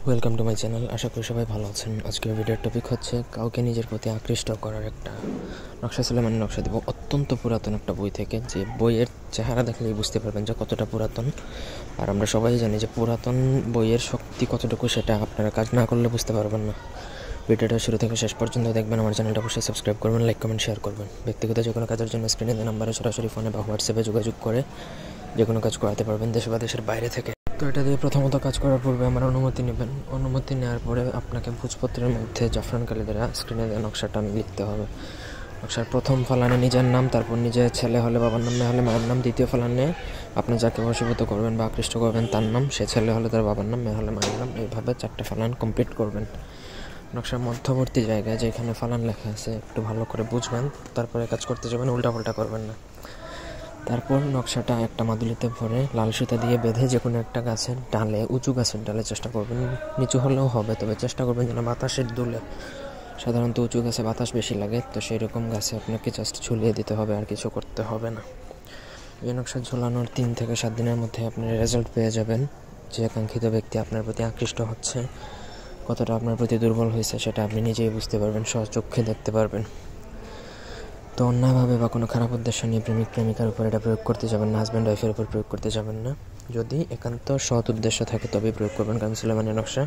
Welcome to my channel. আশা করি সবাই ভালো আছেন। আজকের ভিডিওর টপিক হচ্ছে কাউকে নিজের প্রতি আকৃষ্ট করার একটা নকশা সুলেমানের নকশা দেব অত্যন্ত পুরাতন একটা বই থেকে, যে বইয়ের চেহারা দেখলেই বুঝতে পারবেন যে কতটা পুরাতন। আর আমরা সবাই জানি যে পুরাতন বইয়ের শক্তি কতটুকু, সেটা আপনারা কাজ না করলে বুঝতে পারবেন না। ভিডিওটা শুরু থেকে শেষ পর্যন্ত দেখবেন। আমার চ্যানেলটা অবশ্যই সাবস্ক্রাইব করবেন, লাইক কমেন্ট শেয়ার করবেন। ব্যক্তিগত যে কোনো কাজের জন্য স্ক্রিনে দেওয়া নাম্বারে সরাসরি ফোনে বা হোয়াটসঅ্যাপে যোগাযোগ করে যে কোনো কাজ করাতে পারবেন, দেশে বা দেশের বাইরে থেকে। তো এটা দিয়ে প্রথমত কাজ করার পূর্বে আমার অনুমতি নেবেন। অনুমতি নেওয়ার পরে আপনাকে ভোজপত্রের মধ্যে জাফরান কালি দ্বারা স্ক্রিনে দেওয়া নকশাটা লিখতে হবে। নকশার প্রথম ফলানে নিজের নাম, তারপর নিজের ছেলে হলে বাবার নাম, মেয়ে হলে মায়ের নাম। দ্বিতীয় ফলানে আপনি যাকে বশীভূত করবেন বা আকৃষ্ট করবেন তার নাম, সে ছেলে হলে তার বাবার নাম, মেয়ে হলে মায়ের নাম। এইভাবে 4টা ফলান কমপ্লিট করবেন। নকশার মধ্যবর্তী জায়গায় যেখানে ফলান লেখা আছে একটু ভালো করে বুঝবেন, তারপরে কাজ করতে যাবেন, উল্টাপাল্টা করবেন না। তারপর নকশাটা একটা মাদুলিতে ভরে লাল সুতা দিয়ে বেঁধে যে কোনো একটা গাছের ডালে, উঁচু গাছের ডালে চেষ্টা করবেন, নিচু হলেও হবে, তবে চেষ্টা করবেন যেন বাতাসের দুলে। সাধারণত উঁচু গাছে বাতাস বেশি লাগে, তো সেই রকম গাছে আপনাকে জাস্ট ঝুলিয়ে দিতে হবে, আর কিছু করতে হবে না। এই নকশা ঝোলানোর 3 থেকে 7 দিনের মধ্যে আপনি রেজাল্ট পেয়ে যাবেন। যে আকাঙ্ক্ষিত ব্যক্তি আপনার প্রতি আকৃষ্ট হচ্ছে, কতটা আপনার প্রতি দুর্বল হয়েছে সেটা আপনি নিজেই বুঝতে পারবেন, স্বচক্ষে দেখতে পারবেন। তো অন্যায়ভাবে বা কোনো খারাপ উদ্দেশ্য নিয়ে প্রেমিক প্রেমিকার উপর এটা প্রয়োগ করতে যাবেন না, হাজব্যান্ড ওয়াইফের উপর প্রয়োগ করতে যাবেন না। যদি একান্ত সৎ উদ্দেশ্য থাকে তবেই প্রয়োগ করবেন, কারণ সুলেমানের নকশা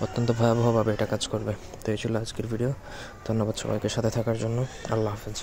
অত্যন্ত ভয়াবহভাবে এটা কাজ করবে। তো এই ছিল আজকের ভিডিও। ধন্যবাদ সবাইকে সাথে থাকার জন্য। আল্লাহ হাফেজ।